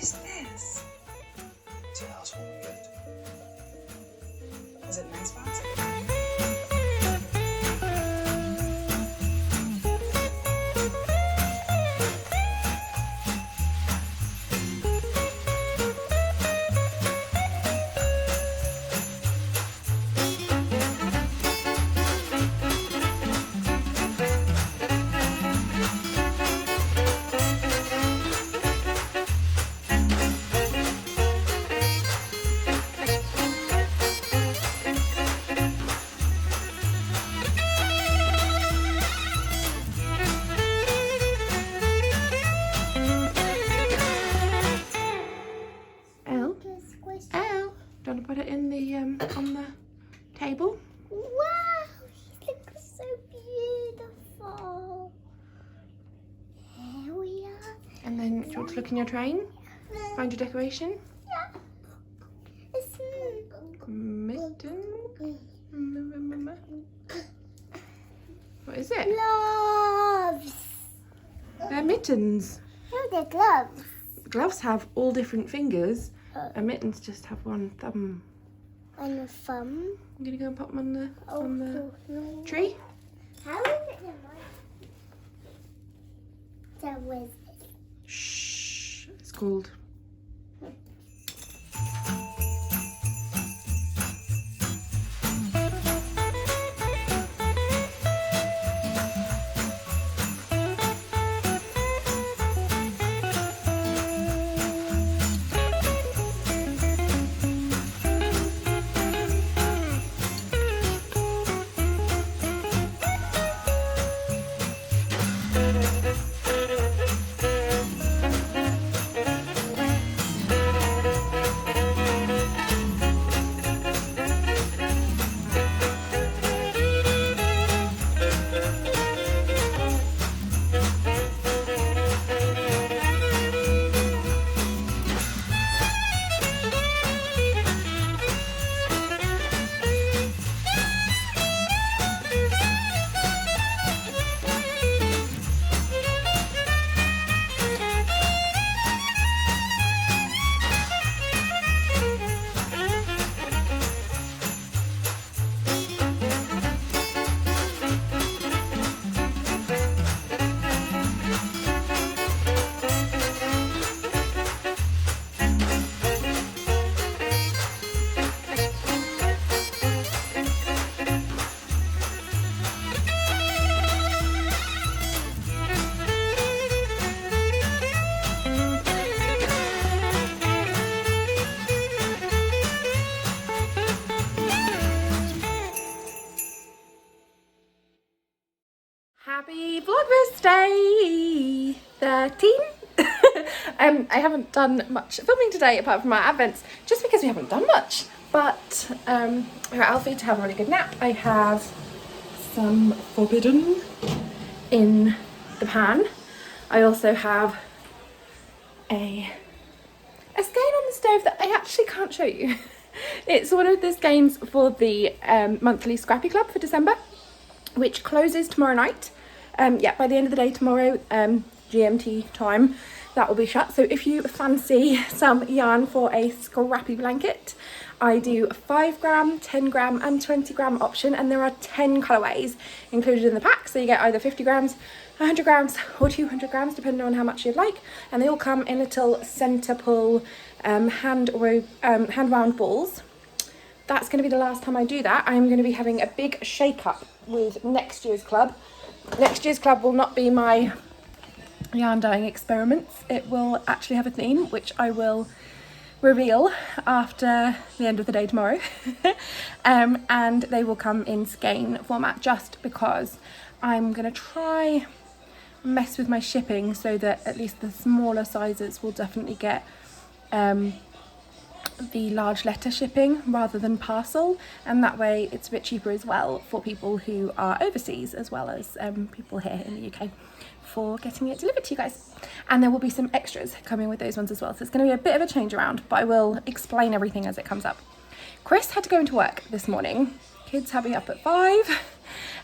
is this? Smells all good. Is it nice box? Do you want to put it in the on the table? Wow, he looks so beautiful. Here we are. And then do you want to look in your train? Find your decoration? Yeah. It's Mitten? What is it? gloves. They're mittens. No, they're gloves. Gloves have all different fingers, and mittens just have one thumb. And a thumb. I'm gonna go and pop them on the No. tree. How is it in mine? So where's this? Shh. It's called. Happy Vlogmas Day 13. I haven't done much filming today apart from our advents, just because we haven't done much. But here at Alfie to have a really good nap. I have some forbidden in the pan. I also have a skein on the stove that I actually can't show you. It's one of the skeins for the monthly Scrappy Club for December, which closes tomorrow night. Yeah, by the end of the day tomorrow, GMT time, that will be shut. So if you fancy some yarn for a scrappy blanket, I do a 5 gram, 10 gram and 20 gram option, and there are 10 colourways included in the pack. So you get either 50 grams, 100 grams or 200 grams, depending on how much you'd like. And they all come in little centre pull hand wound balls. That's going to be the last time I do that. I'm going to be having a big shake up with next year's club. Next year's club will not be my yarn dyeing experiments. It will actually have a theme, which I will reveal after the end of the day tomorrow. And they will come in skein format, just because I'm going to try mess with my shipping so that at least the smaller sizes will definitely get the large letter shipping rather than parcel, and that way it's a bit cheaper as well for people who are overseas, as well as people here in the UK, for getting it delivered to you guys. And there will be some extras coming with those ones as well, so it's going to be a bit of a change around, but I will explain everything as it comes up. Chris had to go into work this morning. Kids had me up at 5.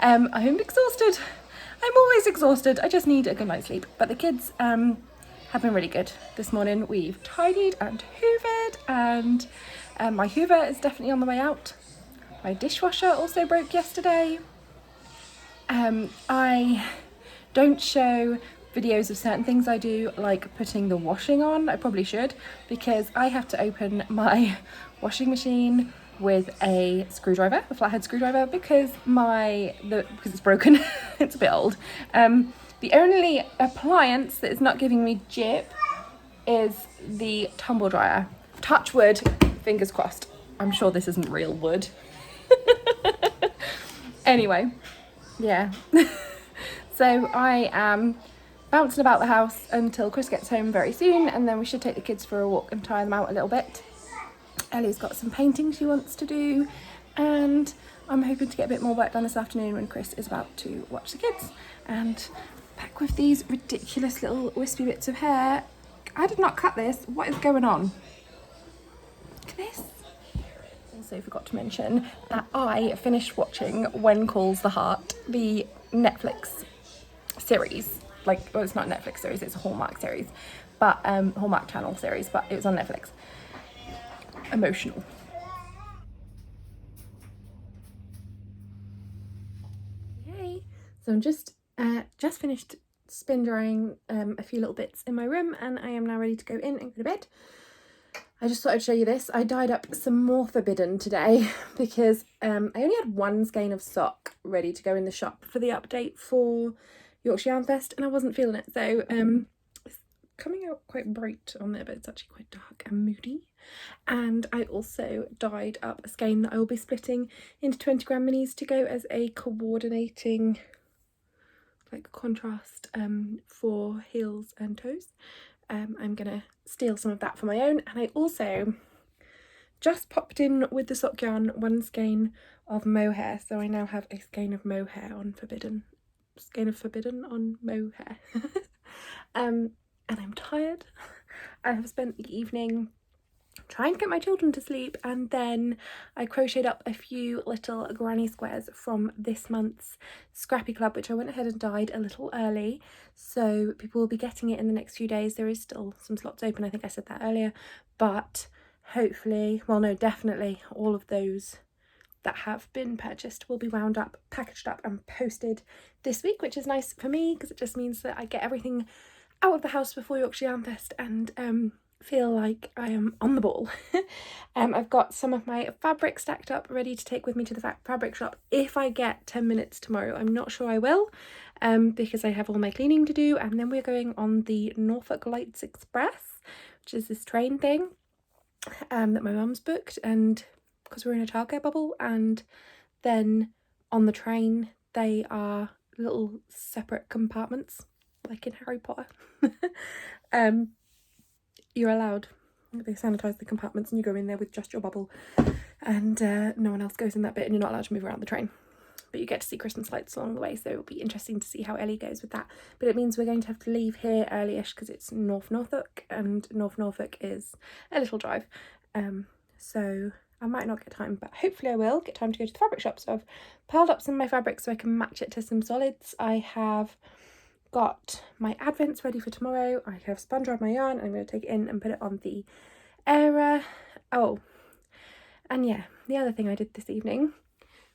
I'm exhausted. I'm always exhausted. I just need a good night's sleep, but the kids have been really good. This morning we've tidied and hoovered, and my hoover is definitely on the way out. My dishwasher also broke yesterday. I don't show videos of certain things I do, like putting the washing on. I probably should, because I have to open my washing machine with a screwdriver, a flathead screwdriver, because because it's broken. It's a bit old. The only appliance that is not giving me jip is the tumble dryer. Touch wood, fingers crossed. I'm sure this isn't real wood. Anyway, yeah. So I am bouncing about the house until Chris gets home very soon, and then we should take the kids for a walk and tire them out a little bit. Ellie's got some painting she wants to do, and I'm hoping to get a bit more work done this afternoon when Chris is about to watch the kids. And back with these ridiculous little wispy bits of hair. I did not cut this. What is going on? Look at this. Also forgot to mention that I finished watching When Calls the Heart, the Netflix series. Like, well, it's not a Netflix series, it's a Hallmark series, but Hallmark Channel series, but it was on Netflix. Emotional. Yay! So I'm just finished spin drying a few little bits in my room, and I am now ready to go in and go to bed. I just thought I'd show you this. I dyed up some more Forbidden today because I only had one skein of sock ready to go in the shop for the update for Yorkshire Yarn Fest, and I wasn't feeling it. So it's coming out quite bright on there, but it's actually quite dark and moody. And I also dyed up a skein that I will be splitting into 20-gram minis to go as a coordinating, like, contrast for heels and toes. I'm gonna steal some of that for my own, and I also just popped in with the sock yarn one skein of mohair, so I now have a skein of mohair on Forbidden. Skein of Forbidden on mohair. And I'm tired. I have spent the evening trying to get my children to sleep, and then I crocheted up a few little granny squares from this month's Scrappy Club, which I went ahead and dyed a little early, so people will be getting it in the next few days. There is still some slots open, I think I said that earlier, but hopefully, well no, definitely all of those that have been purchased will be wound up, packaged up and posted this week, which is nice for me because it just means that I get everything out of the house before Yorkshire Yarn Fest and feel like I am on the ball. I've got some of my fabric stacked up ready to take with me to the fabric shop if I get 10 minutes tomorrow. I'm not sure I will, because I have all my cleaning to do, and then we're going on the Norfolk Lights Express, which is this train thing that my mum's booked, and because we're in a childcare bubble, and then on the train they are little separate compartments like in Harry Potter. You're allowed, they sanitize the compartments and you go in there with just your bubble, and no one else goes in that bit, and you're not allowed to move around the train, but you get to see Christmas lights along the way, so it'll be interesting to see how Ellie goes with that. But it means we're going to have to leave here early-ish because it's North Norfolk, and North Norfolk is a little drive, so I might not get time, but hopefully I will get time to go to the fabric shop. So I've piled up some of my fabric so I can match it to some solids. I have got my advents ready for tomorrow. I have spun dried my yarn, and I'm going to take it in and put it on the airer. Oh, and yeah, the other thing I did this evening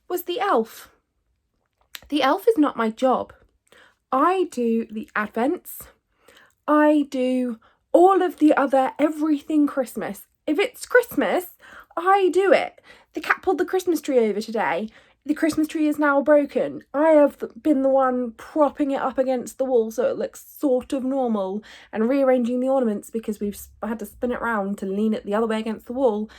was the elf. The elf is not my job. I do the advents. I do all of the other everything Christmas. If it's Christmas, I do it. The cat pulled the Christmas tree over today. The Christmas tree is now broken. I have been the one propping it up against the wall so it looks sort of normal, and rearranging the ornaments because we've had to spin it around to lean it the other way against the wall.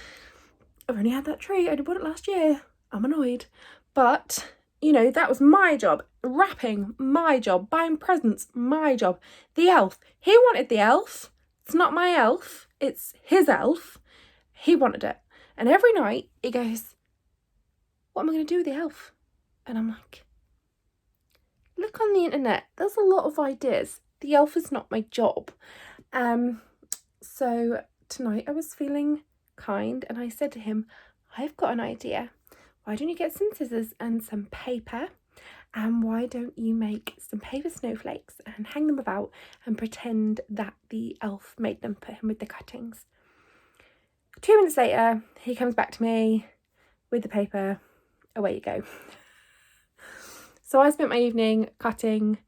I've only had that tree. I bought it last year. I'm annoyed. But, you know, that was my job. Wrapping, my job. Buying presents, my job. The elf. He wanted the elf. It's not my elf. It's his elf. He wanted it. And every night he goes, what am I going to do with the elf? And I'm like, look on the internet. There's a lot of ideas. The elf is not my job. So tonight I was feeling kind, and I said to him, I've got an idea. Why don't you get some scissors and some paper, And why don't you make some paper snowflakes and hang them about and pretend that the elf made them for him with the cuttings? 2 minutes later, he comes back to me with the paper. Away you go. So I spent my evening cutting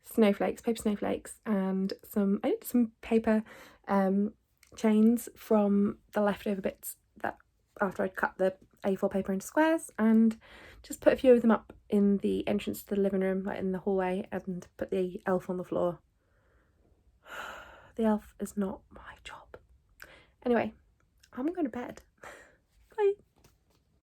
snowflakes, paper snowflakes, and I did some paper chains from the leftover bits that after I'd cut the A4 paper into squares, and just put a few of them up in the entrance to the living room, like in the hallway, and put the elf on the floor. The elf is not my job. Anyway, I'm going to bed.